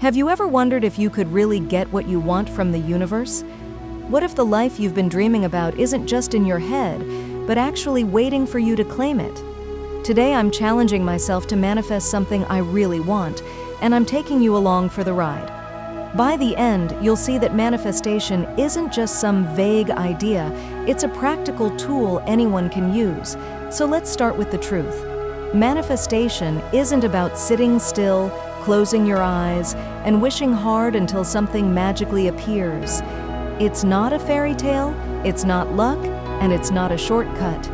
Have you ever wondered if you could really get what you want from the universe? What if the life you've been dreaming about isn't just in your head, but actually waiting for you to claim it? Today I'm challenging myself to manifest something I really want, and I'm taking you along for the ride. By the end, you'll see that manifestation isn't just some vague idea, it's a practical tool anyone can use. So let's start with the truth. Manifestation isn't about sitting still, closing your eyes, and wishing hard until something magically appears. It's not a fairy tale, it's not luck, and it's not a shortcut.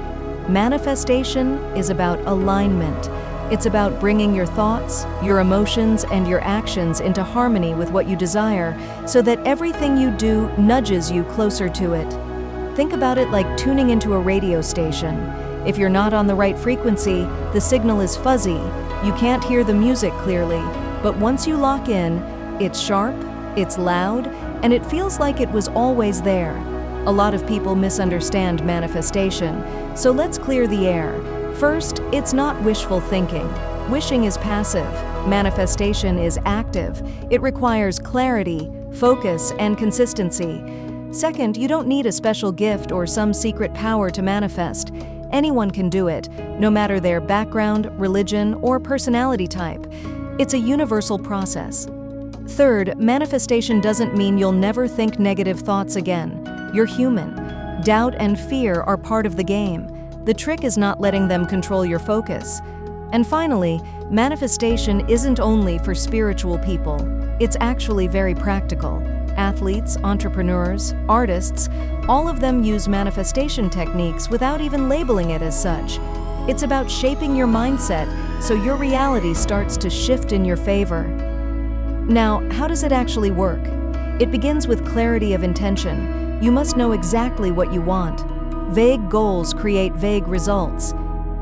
Manifestation is about alignment. It's about bringing your thoughts, your emotions, and your actions into harmony with what you desire, so that everything you do nudges you closer to it. Think about it like tuning into a radio station. If you're not on the right frequency, the signal is fuzzy, you can't hear the music clearly, but once you lock in, it's sharp, it's loud, and it feels like it was always there. A lot of people misunderstand manifestation, so let's clear the air. First, it's not wishful thinking. Wishing is passive. Manifestation is active. It requires clarity, focus, and consistency. Second, you don't need a special gift or some secret power to manifest. Anyone can do it, no matter their background, religion, or personality type. It's a universal process. Third, manifestation doesn't mean you'll never think negative thoughts again. You're human. Doubt and fear are part of the game. The trick is not letting them control your focus. And finally, manifestation isn't only for spiritual people. It's actually very practical. Athletes, entrepreneurs, artists, all of them use manifestation techniques without even labeling it as such. It's about shaping your mindset so your reality starts to shift in your favor. Now, how does it actually work? It begins with clarity of intention. You must know exactly what you want. Vague goals create vague results.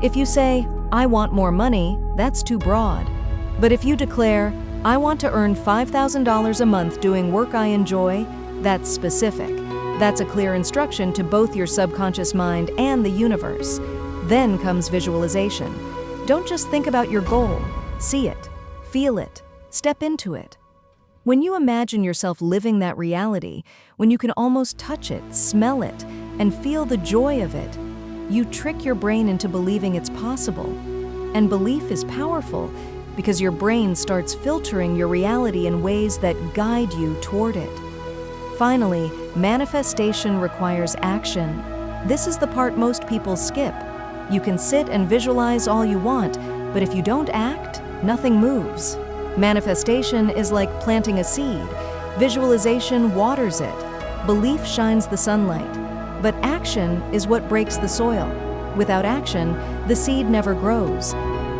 If you say, "I want more money," that's too broad. But if you declare, "I want to earn $5,000 a month doing work I enjoy," that's specific. That's a clear instruction to both your subconscious mind and the universe. Then comes visualization. Don't just think about your goal. See it, feel it, step into it. When you imagine yourself living that reality, when you can almost touch it, smell it, and feel the joy of it, you trick your brain into believing it's possible. And belief is powerful because your brain starts filtering your reality in ways that guide you toward it. Finally, manifestation requires action. This is the part most people skip. You can sit and visualize all you want, but if you don't act, nothing moves. Manifestation is like planting a seed. Visualization waters it. Belief shines the sunlight. But action is what breaks the soil. Without action, the seed never grows.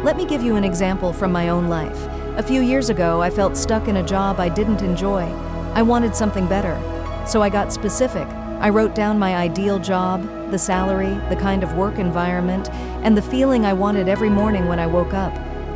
Let me give you an example from my own life. A few years ago, I felt stuck in a job I didn't enjoy. I wanted something better. So I got specific. I wrote down my ideal job, the salary, the kind of work environment, and the feeling I wanted every morning when I woke up.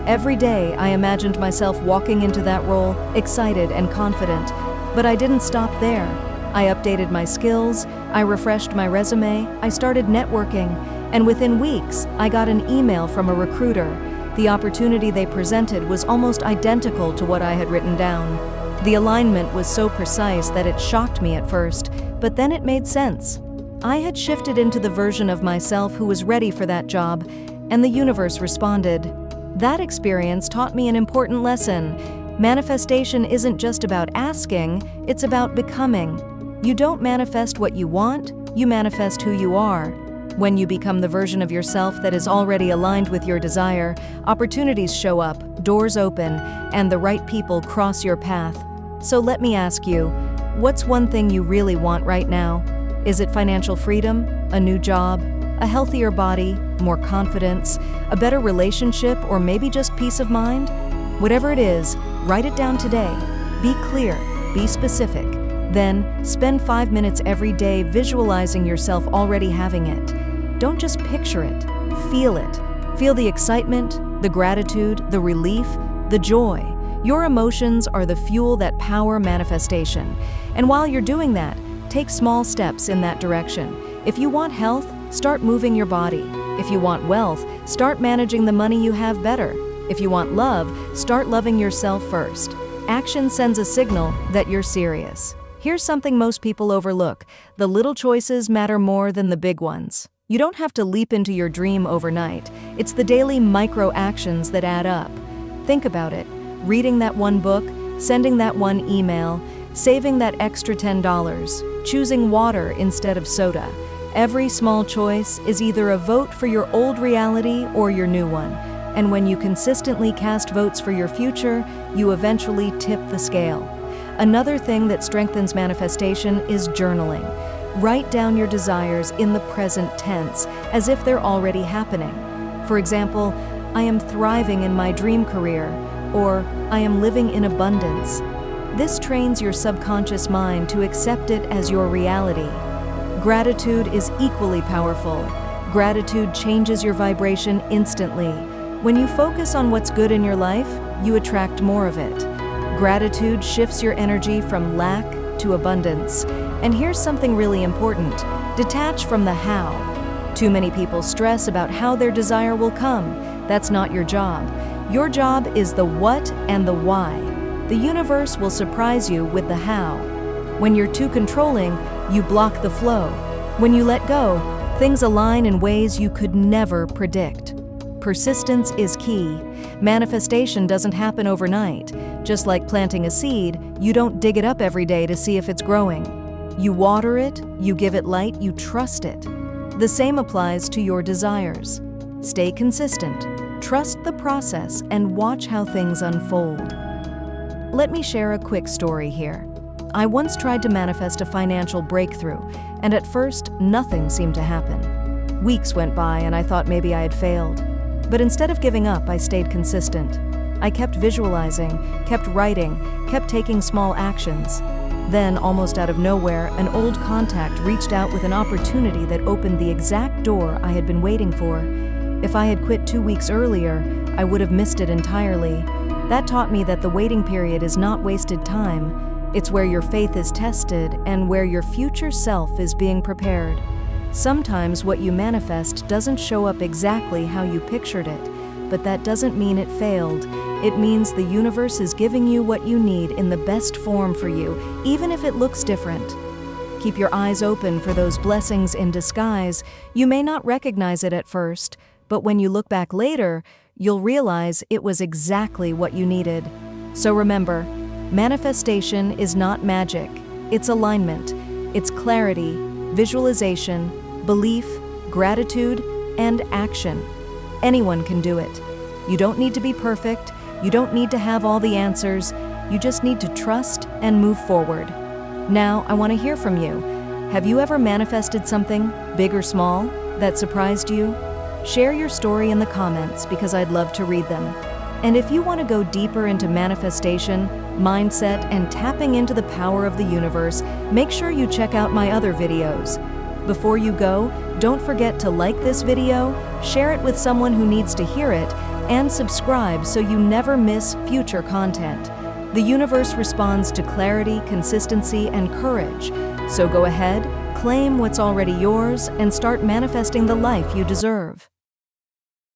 Every day, I imagined myself walking into that role, excited and confident. But I didn't stop there. I updated my skills, I refreshed my resume, I started networking, and within weeks, I got an email from a recruiter. The opportunity they presented was almost identical to what I had written down. The alignment was so precise that it shocked me at first, but then it made sense. I had shifted into the version of myself who was ready for that job, and the universe responded. That experience taught me an important lesson. Manifestation isn't just about asking, it's about becoming. You don't manifest what you want, you manifest who you are. When you become the version of yourself that is already aligned with your desire, opportunities show up, doors open, and the right people cross your path. So let me ask you, what's one thing you really want right now? Is it financial freedom, a new job, a healthier body, more confidence, a better relationship, or maybe just peace of mind? Whatever it is, write it down today. Be clear, be specific. Then, spend 5 minutes every day visualizing yourself already having it. Don't just picture it, feel it. Feel the excitement, the gratitude, the relief, the joy. Your emotions are the fuel that power manifestation. And while you're doing that, take small steps in that direction. If you want health, start moving your body. If you want wealth, start managing the money you have better. If you want love, start loving yourself first. Action sends a signal that you're serious. Here's something most people overlook: the little choices matter more than the big ones. You don't have to leap into your dream overnight. It's the daily micro actions that add up. Think about it: reading that one book, sending that one email, saving that extra $10, choosing water instead of soda. Every small choice is either a vote for your old reality or your new one. And when you consistently cast votes for your future, you eventually tip the scale. Another thing that strengthens manifestation is journaling. Write down your desires in the present tense, as if they're already happening. For example, I am thriving in my dream career, or I am living in abundance. This trains your subconscious mind to accept it as your reality. Gratitude is equally powerful. Gratitude changes your vibration instantly. When you focus on what's good in your life, you attract more of it. Gratitude shifts your energy from lack to abundance. And here's something really important: detach from the how. Too many people stress about how their desire will come. That's not your job. Your job is the what and the why. The universe will surprise you with the how. When you're too controlling, you block the flow. When you let go, things align in ways you could never predict. Persistence is key. Manifestation doesn't happen overnight. Just like planting a seed, you don't dig it up every day to see if it's growing. You water it, you give it light, you trust it. The same applies to your desires. Stay consistent, trust the process, and watch how things unfold. Let me share a quick story here. I once tried to manifest a financial breakthrough, and at first, nothing seemed to happen. Weeks went by and I thought maybe I had failed. But instead of giving up, I stayed consistent. I kept visualizing, kept writing, kept taking small actions. Then, almost out of nowhere, an old contact reached out with an opportunity that opened the exact door I had been waiting for. If I had quit 2 weeks earlier, I would have missed it entirely. That taught me that the waiting period is not wasted time. It's where your faith is tested and where your future self is being prepared. Sometimes what you manifest doesn't show up exactly how you pictured it, but that doesn't mean it failed. It means the universe is giving you what you need in the best form for you, even if it looks different. Keep your eyes open for those blessings in disguise. You may not recognize it at first, but when you look back later, you'll realize it was exactly what you needed. So remember, manifestation is not magic. It's alignment. It's clarity, visualization, belief, gratitude, and action. Anyone can do it. You don't need to be perfect. You don't need to have all the answers. You just need to trust and move forward. Now, I want to hear from you. Have you ever manifested something, big or small, that surprised you? Share your story in the comments because I'd love to read them. And if you want to go deeper into manifestation, mindset, and tapping into the power of the universe, make sure you check out my other videos. Before you go, don't forget to like this video, share it with someone who needs to hear it, and subscribe so you never miss future content. The universe responds to clarity, consistency, and courage. So go ahead, claim what's already yours, and start manifesting the life you deserve.